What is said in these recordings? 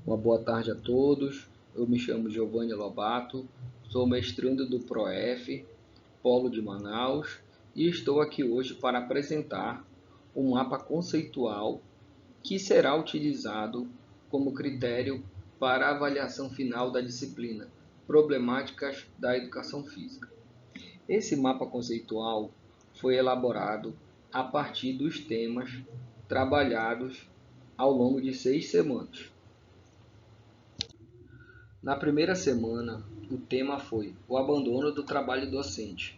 Uma boa tarde a todos. Eu me chamo Giovanni Lobato, sou mestrando do PROEF, Polo de Manaus, e estou aqui hoje para apresentar um mapa conceitual que será utilizado como critério para a avaliação final da disciplina Problemáticas da Educação Física. Esse mapa conceitual foi elaborado a partir dos temas trabalhados ao longo de 6 semanas. Na primeira semana, o tema foi o abandono do trabalho docente.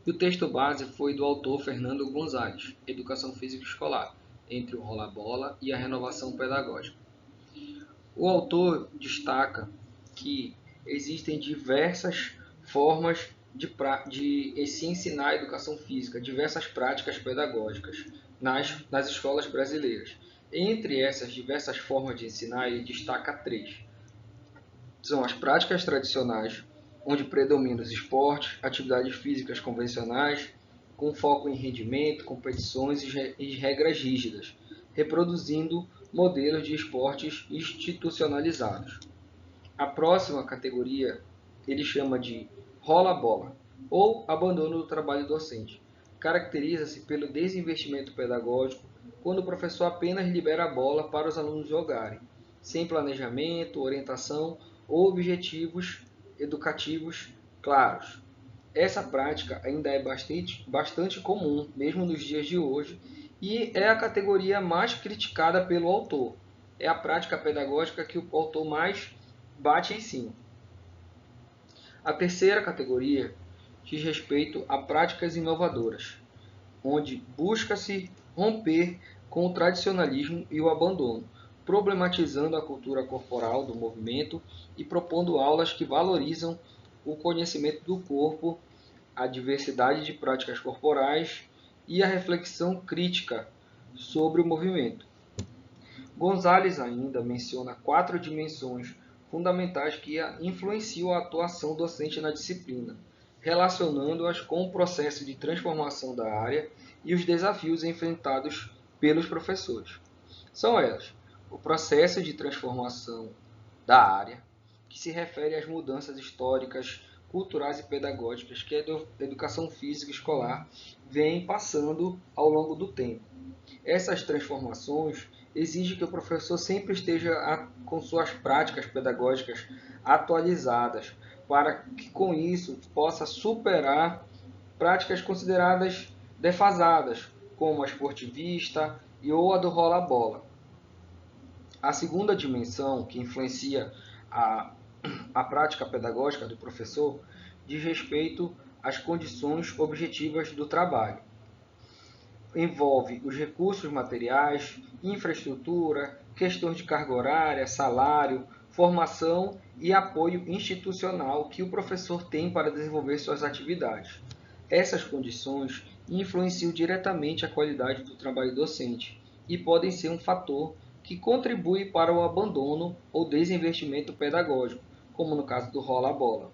E o texto base foi do autor Fernando Gonzalez, Educação Física Escolar, entre o rola-bola e a renovação pedagógica. O autor destaca que existem diversas formas de se ensinar a educação física, diversas práticas pedagógicas nas escolas brasileiras. Entre essas diversas formas de ensinar, ele destaca 3. São as práticas tradicionais, onde predominam os esportes, atividades físicas convencionais, com foco em rendimento, competições e regras rígidas, reproduzindo modelos de esportes institucionalizados. A próxima categoria ele chama de rola-bola, ou abandono do trabalho docente. Caracteriza-se pelo desinvestimento pedagógico, quando o professor apenas libera a bola para os alunos jogarem, sem planejamento, orientação ou objetivos educativos claros. Essa prática ainda é bastante comum, mesmo nos dias de hoje, e é a categoria mais criticada pelo autor. É a prática pedagógica que o autor mais bate em cima. A terceira categoria diz respeito a práticas inovadoras, onde busca-se romper com o tradicionalismo e o abandono, problematizando a cultura corporal do movimento e propondo aulas que valorizam o conhecimento do corpo, a diversidade de práticas corporais e a reflexão crítica sobre o movimento. Gonzalez ainda menciona 4 dimensões fundamentais que influenciam a atuação docente na disciplina, relacionando-as com o processo de transformação da área e os desafios enfrentados pelos professores. São elas: o processo de transformação da área, que se refere às mudanças históricas, culturais e pedagógicas que a educação física escolar vem passando ao longo do tempo. Essas transformações exigem que o professor sempre esteja com suas práticas pedagógicas atualizadas, para que com isso possa superar práticas consideradas defasadas, como a esportivista e ou a do rola-bola. A segunda dimensão que influencia a prática pedagógica do professor diz respeito às condições objetivas do trabalho. Envolve os recursos materiais, infraestrutura, questões de carga horária, salário, formação e apoio institucional que o professor tem para desenvolver suas atividades. Essas condições influenciam diretamente a qualidade do trabalho docente e podem ser um fator que contribui para o abandono ou desinvestimento pedagógico, como no caso do rola-bola.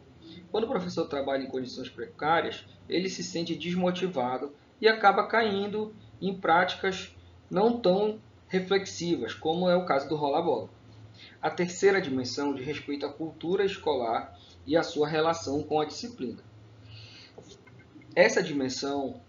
Quando o professor trabalha em condições precárias, ele se sente desmotivado e acaba caindo em práticas não tão reflexivas, como é o caso do rola-bola. A terceira dimensão diz respeito à cultura escolar e à sua relação com a disciplina. Essa dimensão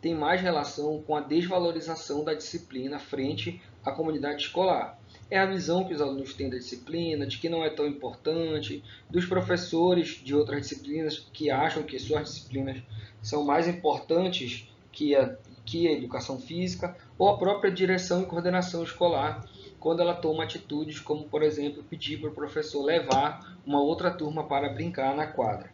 tem mais relação com a desvalorização da disciplina frente à comunidade escolar. É a visão que os alunos têm da disciplina, de que não é tão importante, dos professores de outras disciplinas que acham que suas disciplinas são mais importantes que a educação física, ou a própria direção e coordenação escolar, quando ela toma atitudes como, por exemplo, pedir para o professor levar uma outra turma para brincar na quadra.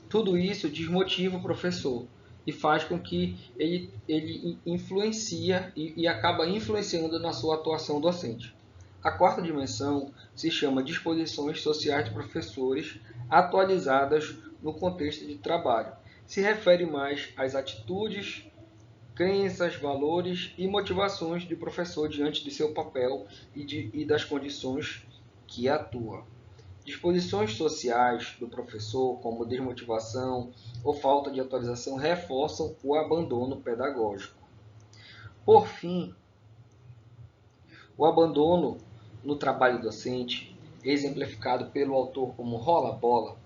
Tudo isso desmotiva o professor e faz com que ele influencia e acaba influenciando na sua atuação docente. A quarta dimensão se chama disposições sociais de professores atualizadas no contexto de trabalho. Se refere mais às atitudes, crenças, valores e motivações do professor diante de seu papel e das condições que atua. Disposições sociais do professor, como desmotivação ou falta de atualização, reforçam o abandono pedagógico. Por fim, o abandono no trabalho docente, exemplificado pelo autor como rola-bola,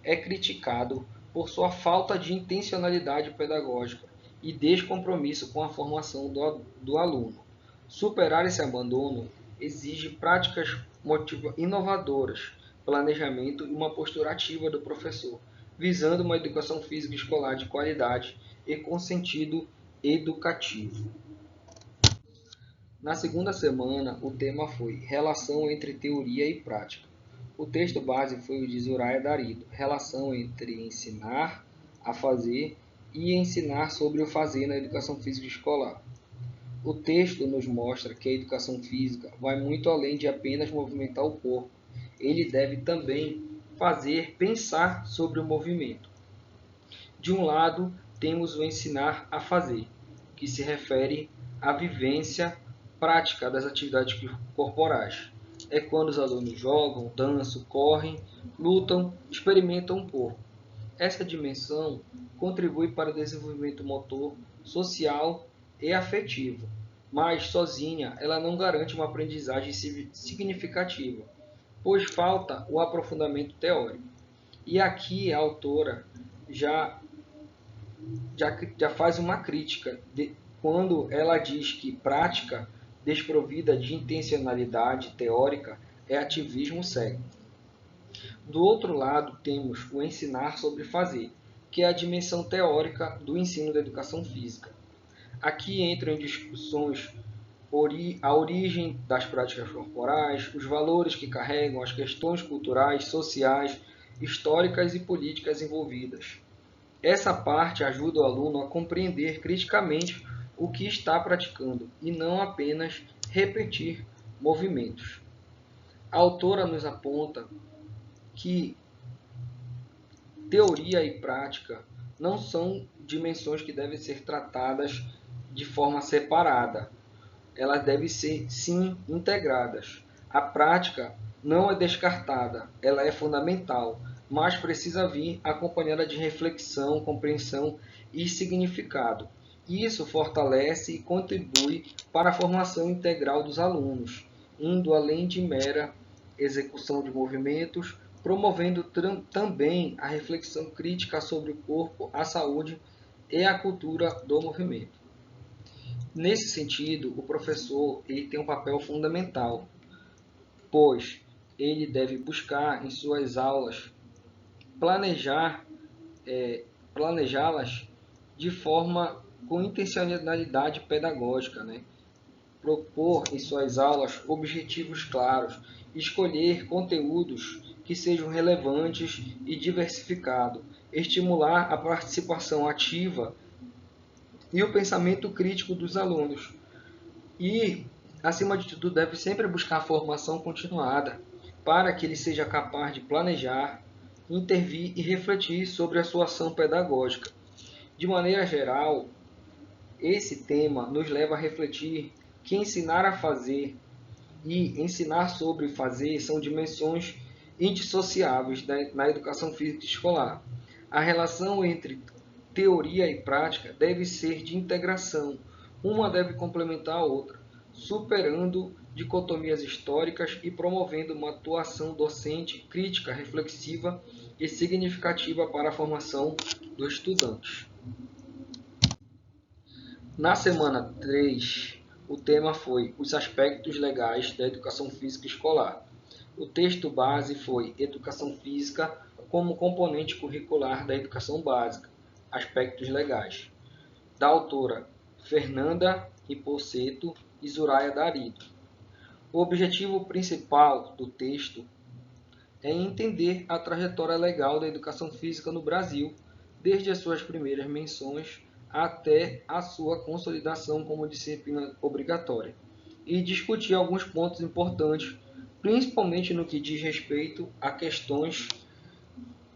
é criticado por sua falta de intencionalidade pedagógica e descompromisso com a formação do aluno. Superar esse abandono exige práticas inovadoras, planejamento e uma postura ativa do professor, visando uma educação física escolar de qualidade e com sentido educativo. Na segunda semana, o tema foi Relação entre Teoria e Prática. O texto base foi o de Zoraia Darido, Relação entre ensinar a fazer e ensinar sobre o fazer na educação física escolar. O texto nos mostra que a educação física vai muito além de apenas movimentar o corpo. Ele deve também fazer pensar sobre o movimento. De um lado, temos o ensinar a fazer, que se refere à vivência prática das atividades corporais. É quando os alunos jogam, dançam, correm, lutam, experimentam o corpo. Essa dimensão contribui para o desenvolvimento motor, social e afetivo, mas sozinha ela não garante uma aprendizagem significativa, pois falta o aprofundamento teórico. E aqui a autora já faz uma crítica quando ela diz que prática desprovida de intencionalidade teórica é ativismo cego. Do outro lado, temos o ensinar sobre fazer, que é a dimensão teórica do ensino da educação física. Aqui entram em discussões a origem das práticas corporais, os valores que carregam, as questões culturais, sociais, históricas e políticas envolvidas. Essa parte ajuda o aluno a compreender criticamente o que está praticando e não apenas repetir movimentos. A autora nos aponta que teoria e prática não são dimensões que devem ser tratadas de forma separada. Elas devem ser, sim, integradas. A prática não é descartada, ela é fundamental, mas precisa vir acompanhada de reflexão, compreensão e significado. Isso fortalece e contribui para a formação integral dos alunos, indo além de mera execução de movimentos, promovendo também a reflexão crítica sobre o corpo, a saúde e a cultura do movimento. Nesse sentido, o professor ele tem um papel fundamental, pois ele deve buscar em suas aulas planejá-las de forma com intencionalidade pedagógica, né? Propor em suas aulas objetivos claros, escolher conteúdos que sejam relevantes e diversificados, estimular a participação ativa e o pensamento crítico dos alunos. E, acima de tudo, deve sempre buscar formação continuada para que ele seja capaz de planejar, intervir e refletir sobre a sua ação pedagógica. De maneira geral, esse tema nos leva a refletir que ensinar a fazer e ensinar sobre fazer são dimensões indissociáveis na educação física escolar. A relação entre teoria e prática deve ser de integração, uma deve complementar a outra, superando dicotomias históricas e promovendo uma atuação docente crítica, reflexiva e significativa para a formação dos estudantes. Na semana 3, o tema foi os aspectos legais da educação física escolar. O texto base foi Educação Física como componente curricular da educação básica, aspectos legais, da autora Fernanda Hippoceto e Zoraia Darido. O objetivo principal do texto é entender a trajetória legal da educação física no Brasil, desde as suas primeiras menções até a sua consolidação como disciplina obrigatória, e discutir alguns pontos importantes, principalmente no que diz respeito a questões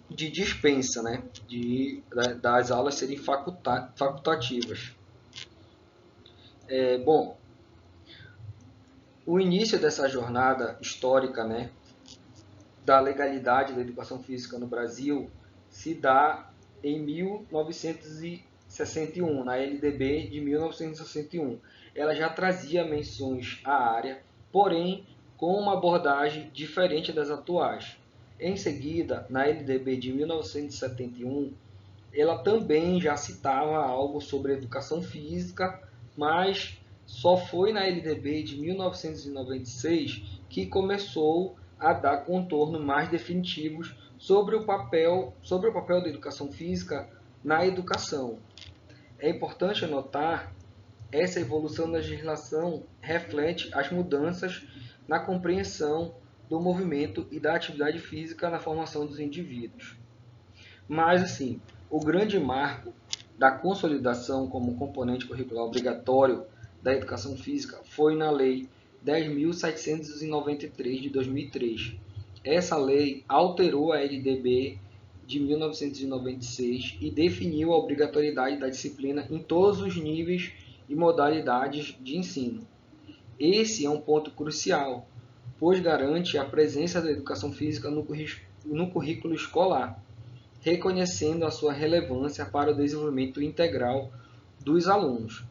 de dispensa, né? Das aulas serem facultativas. Bom, o início dessa jornada histórica, né, da legalidade da educação física no Brasil se dá em 1961, na LDB de 1961. Ela já trazia menções à área, porém com uma abordagem diferente das atuais. Em seguida, na LDB de 1971, ela também já citava algo sobre educação física, mas só foi na LDB de 1996 que começou a dar contornos mais definitivos sobre o papel da educação física na educação. É importante notar essa evolução da legislação reflete as mudanças na compreensão do movimento e da atividade física na formação dos indivíduos. Mas, assim, o grande marco da consolidação como componente curricular obrigatório da educação física foi na Lei 10.793 de 2003. Essa lei alterou a LDB de 1996 e definiu a obrigatoriedade da disciplina em todos os níveis e modalidades de ensino. Esse é um ponto crucial, pois garante a presença da educação física no currículo escolar, reconhecendo a sua relevância para o desenvolvimento integral dos alunos.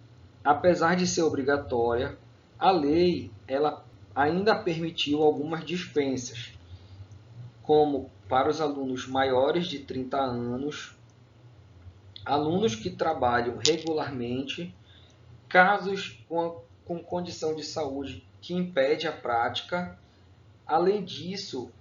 Apesar de ser obrigatória, a lei ela ainda permitiu algumas dispensas, como para os alunos maiores de 30 anos, alunos que trabalham regularmente, casos com condição de saúde que impede a prática. Além disso,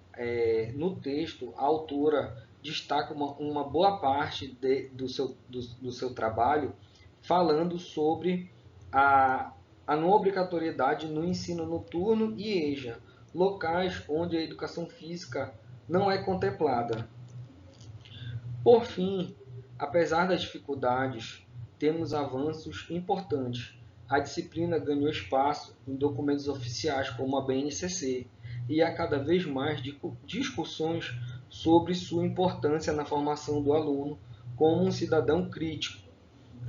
no texto, a autora destaca uma boa parte do seu trabalho falando sobre a não obrigatoriedade no ensino noturno e EJA, locais onde a educação física não é contemplada. Por fim, apesar das dificuldades, temos avanços importantes. A disciplina ganhou espaço em documentos oficiais como a BNCC e há cada vez mais discussões sobre sua importância na formação do aluno como um cidadão crítico.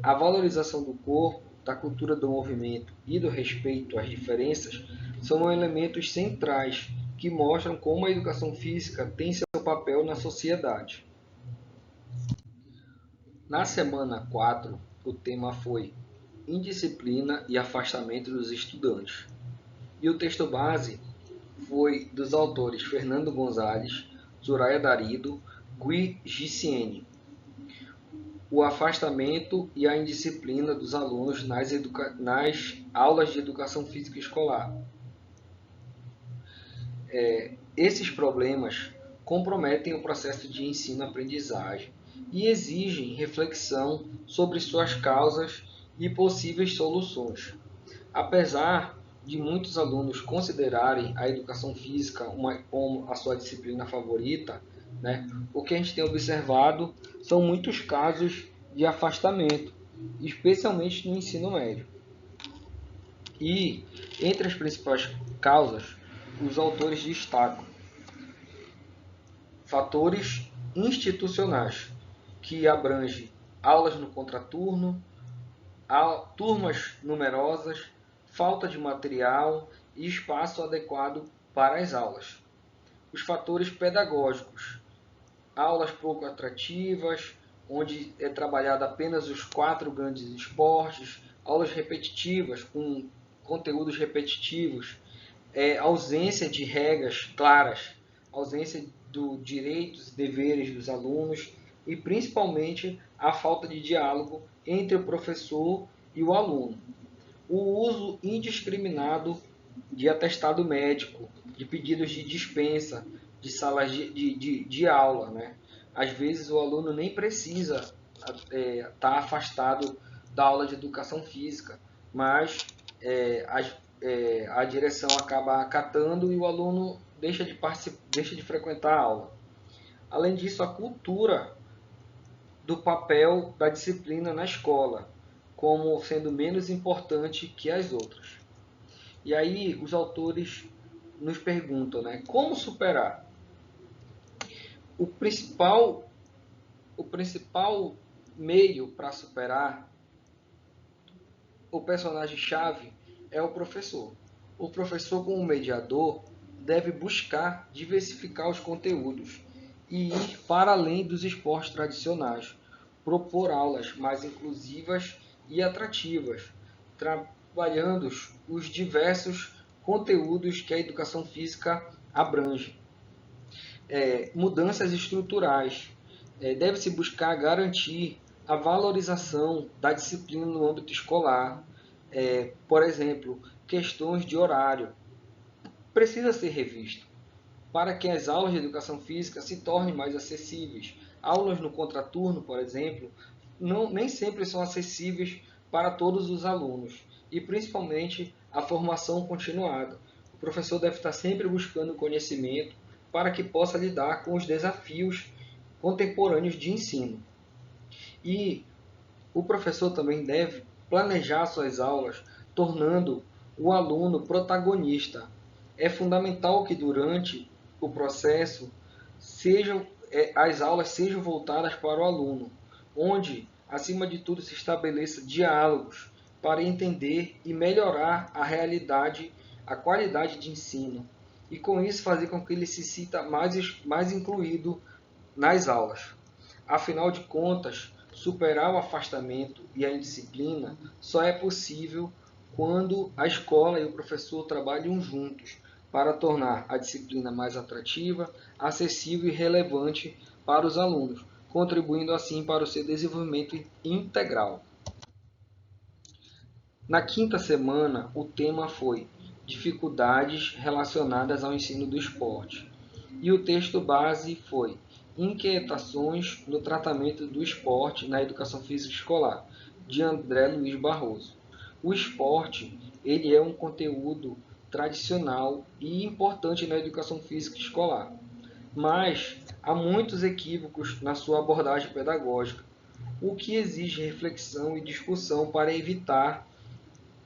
A valorização do corpo, da cultura do movimento e do respeito às diferenças são elementos centrais que mostram como a educação física tem seu papel na sociedade. Na semana 4, o tema foi Indisciplina e Afastamento dos Estudantes. E o texto base foi dos autores Fernando Gonzalez, Soraya Darido, Gui Giciene. O afastamento e a indisciplina dos alunos nas aulas de educação física escolar. Esses problemas comprometem o processo de ensino-aprendizagem e exigem reflexão sobre suas causas e possíveis soluções. Apesar de muitos alunos considerarem a educação física como a sua disciplina favorita, o que a gente tem observado são muitos casos de afastamento, especialmente no ensino médio. E, entre as principais causas, os autores destacam fatores institucionais, que abrangem aulas no contraturno, turmas numerosas, falta de material e espaço adequado para as aulas. Os fatores pedagógicos, aulas pouco atrativas, onde é trabalhado apenas os 4 grandes esportes, aulas repetitivas, com conteúdos repetitivos, ausência de regras claras, ausência dos direitos e deveres dos alunos e principalmente a falta de diálogo entre o professor e o aluno. O uso indiscriminado de atestado médico, de pedidos de dispensa, de salas de aula. Às vezes o aluno nem precisa estar afastado da aula de educação física, mas a direção acaba acatando e o aluno deixa de frequentar a aula. Além disso, a cultura do papel da disciplina na escola, como sendo menos importante que as outras. E aí os autores nos perguntam, como superar? O principal meio para superar o personagem-chave é o professor. O professor, como mediador, deve buscar diversificar os conteúdos e ir para além dos esportes tradicionais, propor aulas mais inclusivas e atrativas, trabalhando os diversos conteúdos que a educação física abrange. Mudanças estruturais. Deve-se buscar garantir a valorização da disciplina no âmbito escolar. Por exemplo, questões de horário. Precisa ser revisto para que as aulas de educação física se tornem mais acessíveis. Aulas no contraturno, por exemplo, nem sempre são acessíveis para todos os alunos, e principalmente a formação continuada. O professor deve estar sempre buscando conhecimento para que possa lidar com os desafios contemporâneos de ensino. E o professor também deve planejar suas aulas, tornando o aluno protagonista. É fundamental que durante o processo as aulas sejam voltadas para o aluno, onde, acima de tudo, se estabeleça diálogos para entender e melhorar a realidade, a qualidade de ensino, e com isso fazer com que ele se sinta mais incluído nas aulas. Afinal de contas, superar o afastamento e a indisciplina só é possível quando a escola e o professor trabalham juntos para tornar a disciplina mais atrativa, acessível e relevante para os alunos, contribuindo assim para o seu desenvolvimento integral. Na quinta semana, o tema foi dificuldades relacionadas ao ensino do esporte, e o texto base foi Inquietações no tratamento do esporte na educação física escolar, de André Luiz Barroso. O esporte, ele é um conteúdo tradicional e importante na educação física escolar, mas há muitos equívocos na sua abordagem pedagógica, o que exige reflexão e discussão para evitar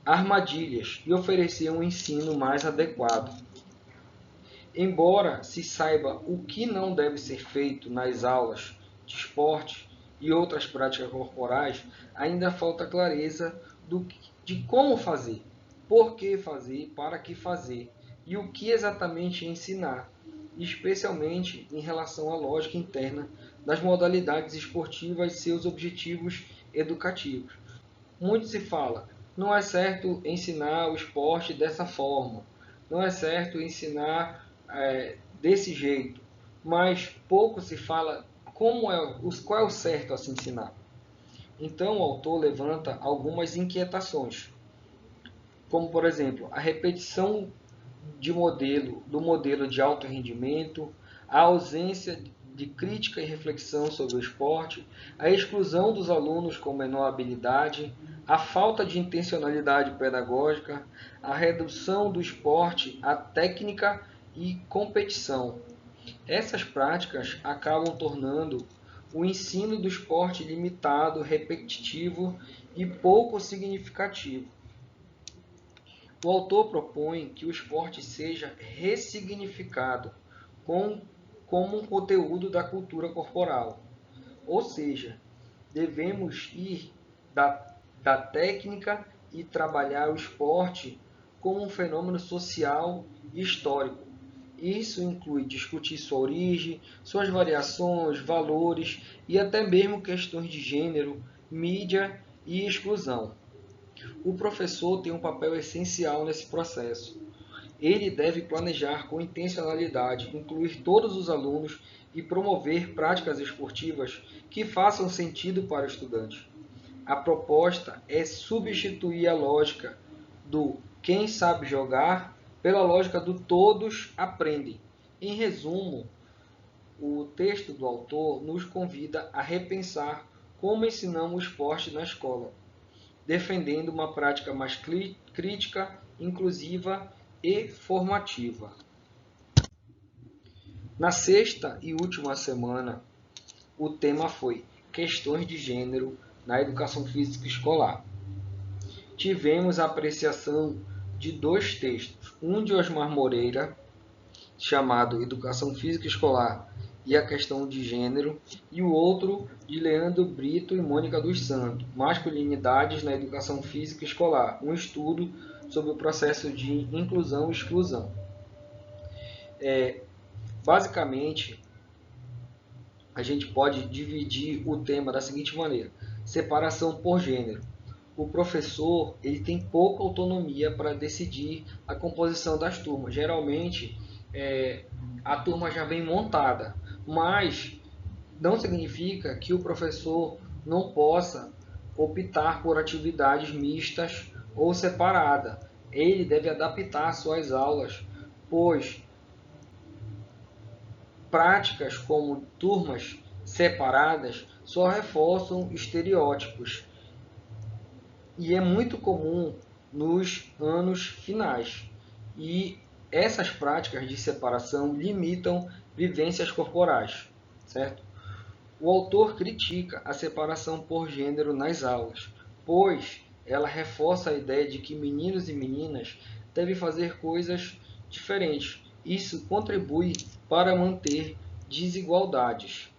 armadilhas e oferecer um ensino mais adequado. Embora se saiba o que não deve ser feito nas aulas de esporte e outras práticas corporais, ainda falta clareza de como fazer, por que fazer, para que fazer e o que exatamente ensinar, especialmente em relação à lógica interna das modalidades esportivas e seus objetivos educativos. Muito se fala, não é certo ensinar o esporte dessa forma, não é certo ensinar desse jeito, mas pouco se fala qual é o certo a se ensinar. Então o autor levanta algumas inquietações, como por exemplo, a repetição do modelo de alto rendimento, a ausência de crítica e reflexão sobre o esporte, a exclusão dos alunos com menor habilidade, a falta de intencionalidade pedagógica, a redução do esporte à técnica e competição. Essas práticas acabam tornando o ensino do esporte limitado, repetitivo e pouco significativo. O autor propõe que o esporte seja ressignificado como um conteúdo da cultura corporal, ou seja, devemos ir da técnica e trabalhar o esporte como um fenômeno social e histórico. Isso inclui discutir sua origem, suas variações, valores e até mesmo questões de gênero, mídia e exclusão. O professor tem um papel essencial nesse processo. Ele deve planejar com intencionalidade, incluir todos os alunos e promover práticas esportivas que façam sentido para o estudante. A proposta é substituir a lógica do quem sabe jogar pela lógica do todos aprendem. Em resumo, o texto do autor nos convida a repensar como ensinamos o esporte na escola, defendendo uma prática mais crítica, inclusiva e formativa. Na sexta e última semana, o tema foi Questões de Gênero na Educação Física Escolar. Tivemos a apreciação de dois textos, um de Osmar Moreira, chamado Educação Física Escolar e a Questão de Gênero, e o outro de Leandro Brito e Mônica dos Santos, Masculinidades na Educação Física Escolar, um estudo sobre o processo de inclusão e exclusão. Basicamente, a gente pode dividir o tema da seguinte maneira: separação por gênero. o professor ele tem pouca autonomia para decidir a composição das turmas. Geralmente, a turma já vem montada, mas não significa que o professor não possa optar por atividades mistas ou separadas. Ele deve adaptar suas aulas, pois práticas como turmas separadas só reforçam estereótipos e é muito comum nos anos finais. E essas práticas de separação limitam vivências corporais, certo? O autor critica a separação por gênero nas aulas, pois ela reforça a ideia de que meninos e meninas devem fazer coisas diferentes. Isso contribui para manter desigualdades.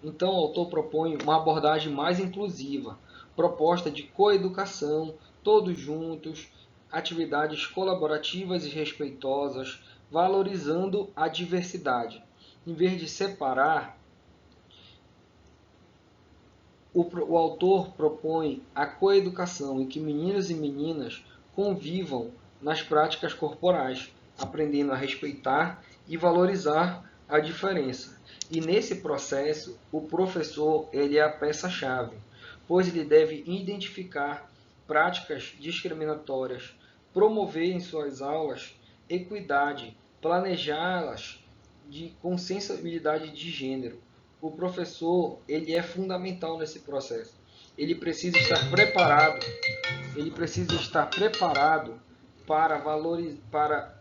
Então, o autor propõe uma abordagem mais inclusiva, proposta de coeducação, todos juntos, atividades colaborativas e respeitosas, valorizando a diversidade. Em vez de separar, o autor propõe a coeducação, em que meninos e meninas convivam nas práticas corporais, aprendendo a respeitar e valorizar a diferença. E nesse processo, o professor ele é a peça-chave, pois ele deve identificar práticas discriminatórias, promover em suas aulas equidade, planejá-las com sensibilidade de gênero. O professor ele é fundamental nesse processo. Ele precisa estar preparado, para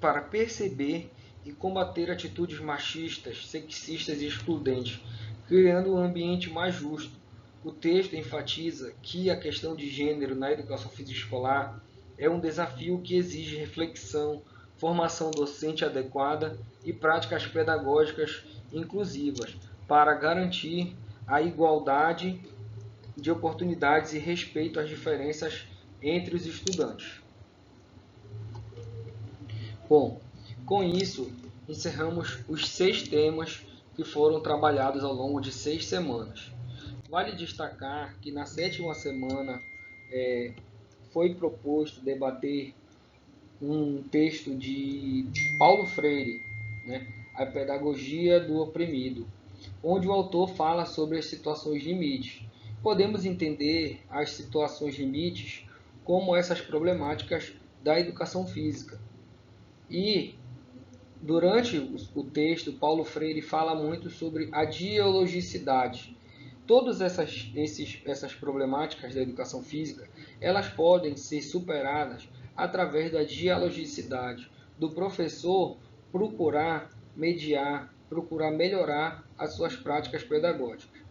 para perceber e combater atitudes machistas, sexistas e excludentes, criando um ambiente mais justo. O texto enfatiza que a questão de gênero na educação física escolar é um desafio que exige reflexão, formação docente adequada e práticas pedagógicas inclusivas para garantir a igualdade de oportunidades e respeito às diferenças entre os estudantes. Bom, com isso, encerramos os 6 temas que foram trabalhados ao longo de 6 semanas. Vale destacar que na 7ª semana foi proposto debater um texto de Paulo Freire, né, A Pedagogia do Oprimido, onde o autor fala sobre as situações limites. Podemos entender as situações limites como essas problemáticas da educação física. E durante o texto, Paulo Freire fala muito sobre a dialogicidade. Todas essas problemáticas da educação física, elas podem ser superadas através da dialogicidade, do professor procurar mediar, procurar melhorar as suas práticas pedagógicas.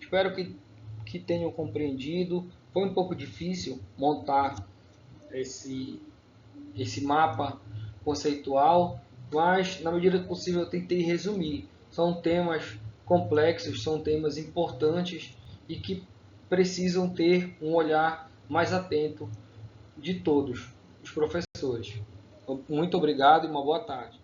Espero que tenham compreendido. Foi um pouco difícil montar esse mapa conceitual, mas na medida do possível eu tentei resumir. São temas complexos, são temas importantes e que precisam ter um olhar mais atento de todos os professores. Muito obrigado e uma boa tarde.